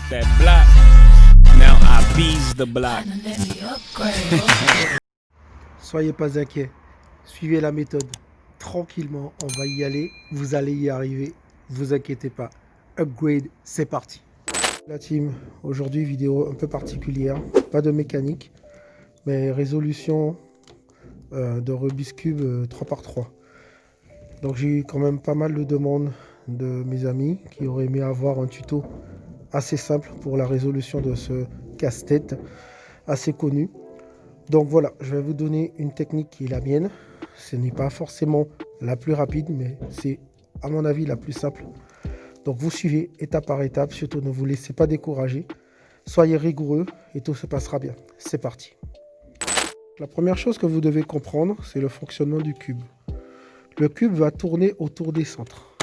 that block. Now I bees the block. Soyez pas inquiets, suivez la méthode. Tranquillement, on va y aller, vous allez y arriver, vous inquiétez pas. Upgrade, c'est parti. La team, aujourd'hui vidéo un peu particulière, pas de mécanique, mais résolution de Rubik's Cube 3x3. Donc j'ai eu quand même pas mal de demandes de mes amis qui auraient aimé avoir un tuto assez simple pour la résolution de ce casse-tête assez connu. Donc voilà, je vais vous donner une technique qui est la mienne. Ce n'est pas forcément la plus rapide, mais c'est à mon avis la plus simple. Donc vous suivez étape par étape, surtout ne vous laissez pas décourager. Soyez rigoureux et tout se passera bien. C'est parti. La première chose que vous devez comprendre, c'est le fonctionnement du cube. Le cube va tourner autour des centres.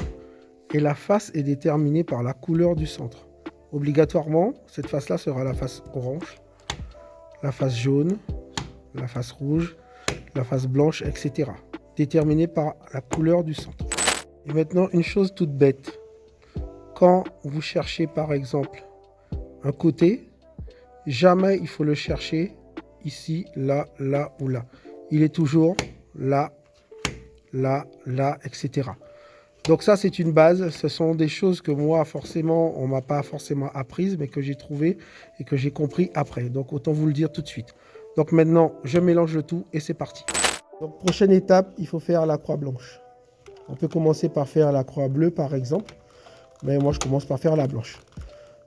Et la face est déterminée par la couleur du centre. Obligatoirement, cette face-là sera la face orange, la face jaune, la face rouge, la face blanche, etc. Déterminée par la couleur du centre. Et maintenant, une chose toute bête. Quand vous cherchez par exemple un côté, jamais il faut le chercher ici, là, là ou là. Il est toujours là, là, là, etc. Donc ça, c'est une base. Ce sont des choses que moi, forcément, on ne m'a pas forcément apprises, mais que j'ai trouvées et que j'ai compris après. Donc autant vous le dire tout de suite. Donc maintenant, je mélange le tout et c'est parti. Donc prochaine étape, il faut faire la croix blanche. On peut commencer par faire la croix bleue, par exemple. Mais moi, je commence par faire la blanche.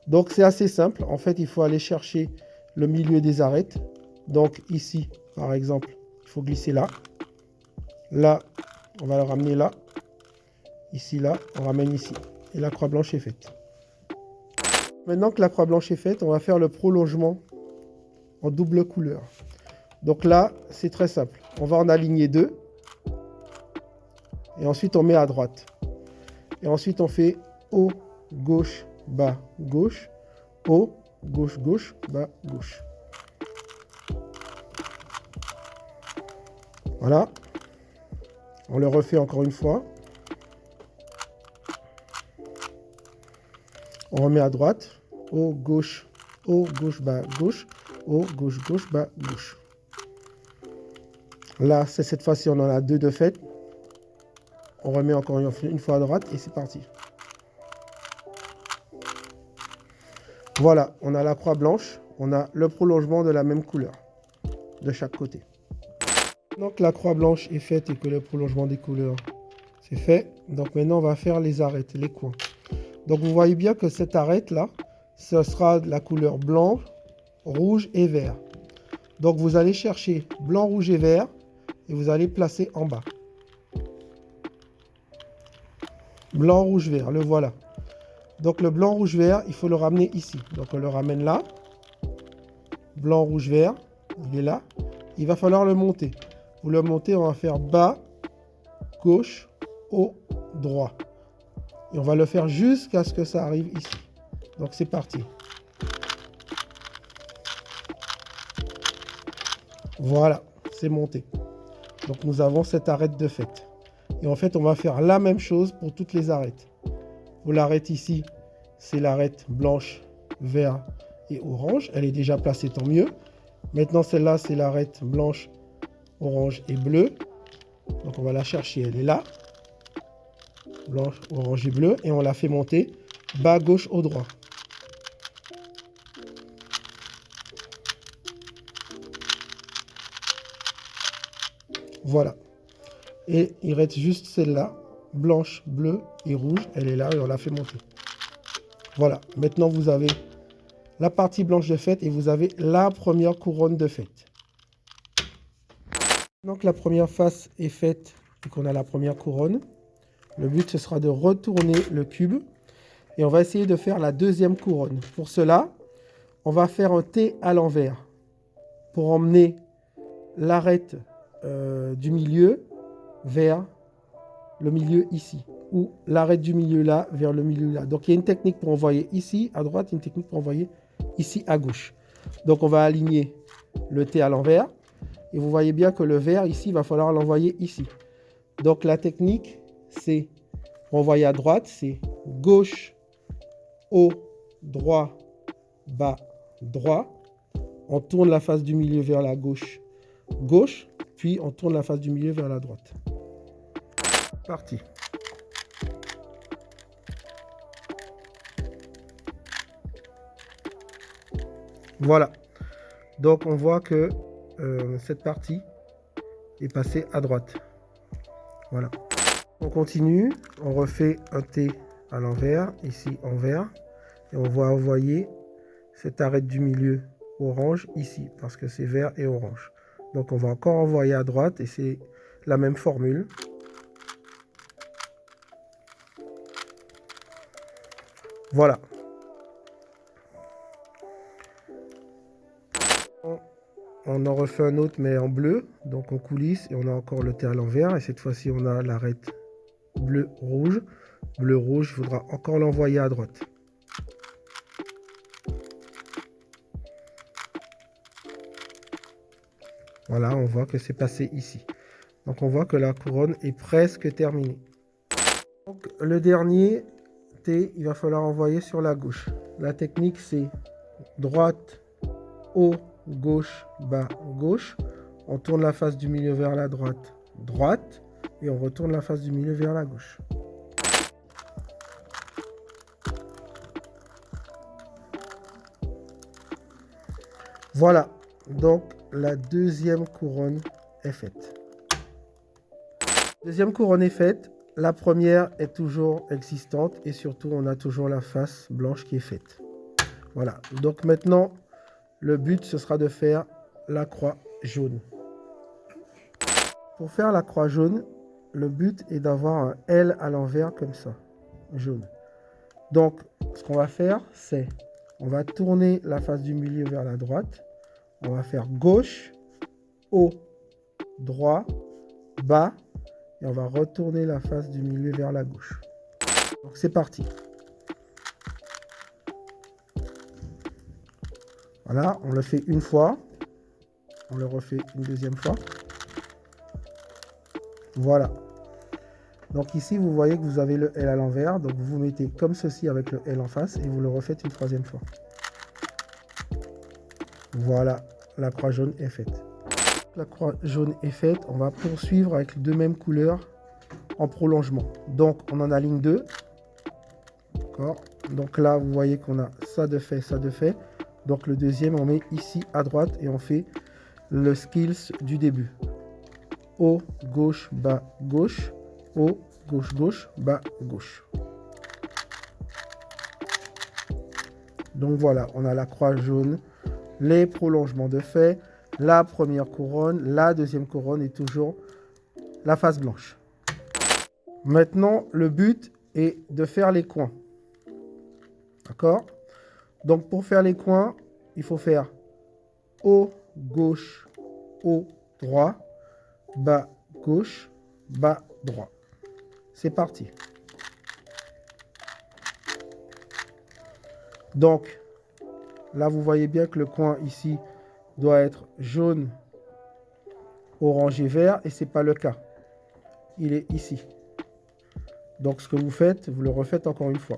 Donc c'est assez simple. En fait, il faut aller chercher le milieu des arêtes. Donc ici, par exemple, il faut glisser là. Là, on va le ramener là. Ici, là, on ramène ici. Et la croix blanche est faite. Maintenant que la croix blanche est faite, on va faire le prolongement en double couleur. Donc là, c'est très simple. On va en aligner deux. Et ensuite, on met à droite. Et ensuite, on fait haut, gauche, bas, gauche. Haut, gauche, gauche, bas, gauche. Voilà. On le refait encore une fois. On remet à droite. Haut, gauche, bas, gauche. Haut, gauche, gauche, bas, gauche. Là, c'est cette fois-ci, on en a deux de fait. On remet encore une fois à droite et c'est parti. Voilà, on a la croix blanche. On a le prolongement de la même couleur de chaque côté. Donc la croix blanche est faite et que le prolongement des couleurs c'est fait. Donc maintenant, on va faire les arêtes, les coins. Donc vous voyez bien que cette arête-là, ce sera la couleur blanc, rouge et vert. Donc vous allez chercher blanc, rouge et vert et vous allez placer en bas. Blanc, rouge, vert, le voilà. Donc le blanc, rouge, vert, il faut le ramener ici. Donc on le ramène là. Blanc, rouge, vert, il est là. Il va falloir le monter. Vous le montez, on va faire bas, gauche, haut, droit. Et on va le faire jusqu'à ce que ça arrive ici. Donc c'est parti. Voilà, c'est monté. Donc nous avons cette arête de fait. Et en fait, on va faire la même chose pour toutes les arêtes. Pour l'arête ici, c'est l'arête blanche, vert et orange. Elle est déjà placée, tant mieux. Maintenant, celle-là, c'est l'arête blanche, orange et bleu. Donc on va la chercher, elle est là. Blanche, orange et bleu. Et on la fait monter bas, gauche, au droit. Voilà. Et il reste juste celle-là, blanche, bleue et rouge. Elle est là et on la fait monter. Voilà. Maintenant, vous avez la partie blanche de faite et vous avez la première couronne de faite. Donc la première face est faite et qu'on a la première couronne. Le but, ce sera de retourner le cube. Et on va essayer de faire la deuxième couronne. Pour cela, on va faire un T à l'envers. Pour emmener l'arête du milieu vers le milieu ici. Ou l'arête du milieu là vers le milieu là. Donc il y a une technique pour envoyer ici à droite, une technique pour envoyer ici à gauche. Donc on va aligner le T à l'envers. Et vous voyez bien que le vert ici, il va falloir l'envoyer ici. Donc la technique, c'est pour envoyer à droite, c'est gauche, haut, droit, bas, droit. On tourne la face du milieu vers la gauche, gauche, puis on tourne la face du milieu vers la droite. Parti. Voilà. Donc on voit que cette partie est passée à droite. Voilà. On continue, on refait un T à l'envers, ici envers, et on va envoyer cette arête du milieu orange ici, parce que c'est vert et orange. Donc on va encore envoyer à droite, et c'est la même formule. Voilà. On en refait un autre, mais en bleu, donc on coulisse, et on a encore le T à l'envers, et cette fois-ci on a l'arête bleu-rouge. Bleu-rouge, il faudra encore l'envoyer à droite. Voilà, on voit que c'est passé ici. Donc on voit que la couronne est presque terminée. Donc le dernier T, il va falloir envoyer sur la gauche. La technique, c'est droite, haut, gauche, bas, gauche. On tourne la face du milieu vers la droite, droite. Et on retourne la face du milieu vers la gauche. Voilà, donc la deuxième couronne est faite. Deuxième couronne est faite. La première est toujours existante et surtout on a toujours la face blanche qui est faite. Voilà, donc maintenant le but ce sera de faire la croix jaune. Pour faire la croix jaune, le but est d'avoir un L à l'envers comme ça, jaune. Donc ce qu'on va faire, c'est on va tourner la face du milieu vers la droite. On va faire gauche, haut, droit, bas. Et on va retourner la face du milieu vers la gauche. Donc c'est parti. Voilà, on le fait une fois. On le refait une deuxième fois. Voilà. Donc ici, vous voyez que vous avez le L à l'envers. Donc vous mettez comme ceci avec le L en face et vous le refaites une troisième fois. Voilà, la croix jaune est faite. La croix jaune est faite. On va poursuivre avec les deux mêmes couleurs en prolongement. Donc on en aligne deux. D'accord. Donc là, vous voyez qu'on a ça de fait, ça de fait. Donc le deuxième, on met ici à droite et on fait le skills du début. Haut, gauche, bas, gauche. Haut, gauche, gauche, bas, gauche. Donc voilà, on a la croix jaune, les prolongements de fait, la première couronne, la deuxième couronne et toujours la face blanche. Maintenant, le but est de faire les coins. D'accord? Donc pour faire les coins, il faut faire haut, gauche, haut, droit, bas, gauche, bas, droit. C'est parti. Donc, là, vous voyez bien que le coin ici doit être jaune, orange et vert, et ce n'est pas le cas. Il est ici. Donc, ce que vous faites, vous le refaites encore une fois.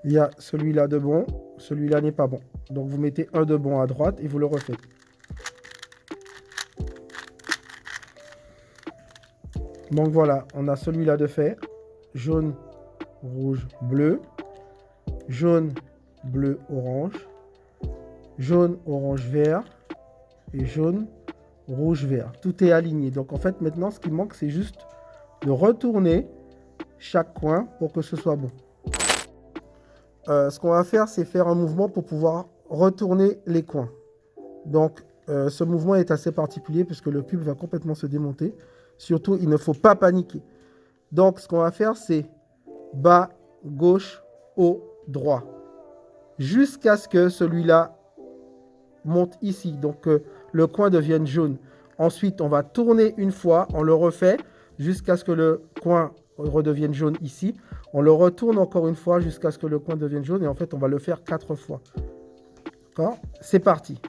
Il y a celui-là de bon, celui-là n'est pas bon. Donc, vous mettez un de bon à droite et vous le refaites. Donc voilà, on a celui-là de fait, jaune, rouge, bleu, jaune, bleu, orange, jaune, orange, vert et jaune, rouge, vert. Tout est aligné. Donc en fait, maintenant, ce qui manque, c'est juste de retourner chaque coin pour que ce soit bon. Ce qu'on va faire, c'est faire un mouvement pour pouvoir retourner les coins. Donc ce mouvement est assez particulier puisque le cube va complètement se démonter. Surtout, il ne faut pas paniquer. Donc, ce qu'on va faire, c'est bas, gauche, haut, droit. Jusqu'à ce que celui-là monte ici. Donc, le coin devienne jaune. Ensuite, on va tourner une fois. On le refait jusqu'à ce que le coin redevienne jaune ici. On le retourne encore une fois jusqu'à ce que le coin devienne jaune. Et en fait, on va le faire 4 fois. D'accord? C'est parti.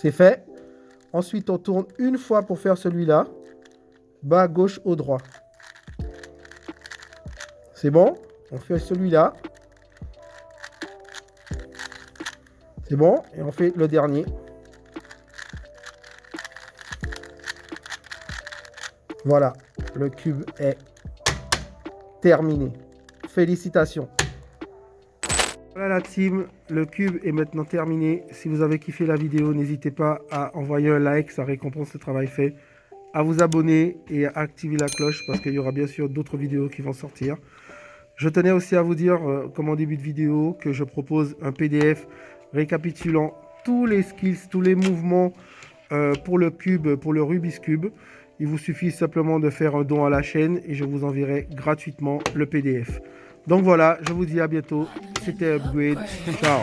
C'est fait. Ensuite, on tourne une fois pour faire celui-là. Bas, gauche, haut, droit. C'est bon. On fait celui-là. C'est bon. Et on fait le dernier. Voilà. Le cube est terminé. Félicitations. Voilà la team, le cube est maintenant terminé. Si vous avez kiffé la vidéo, n'hésitez pas à envoyer un like, ça récompense le travail fait. À vous abonner et à activer la cloche parce qu'il y aura bien sûr d'autres vidéos qui vont sortir. Je tenais aussi à vous dire, comme en début de vidéo, que je propose un PDF récapitulant tous les skills, tous les mouvements pour le cube, pour le Rubik's Cube. Il vous suffit simplement de faire un don à la chaîne et je vous enverrai gratuitement le PDF. Donc voilà, je vous dis à bientôt. C'était Upgrade. Ciao.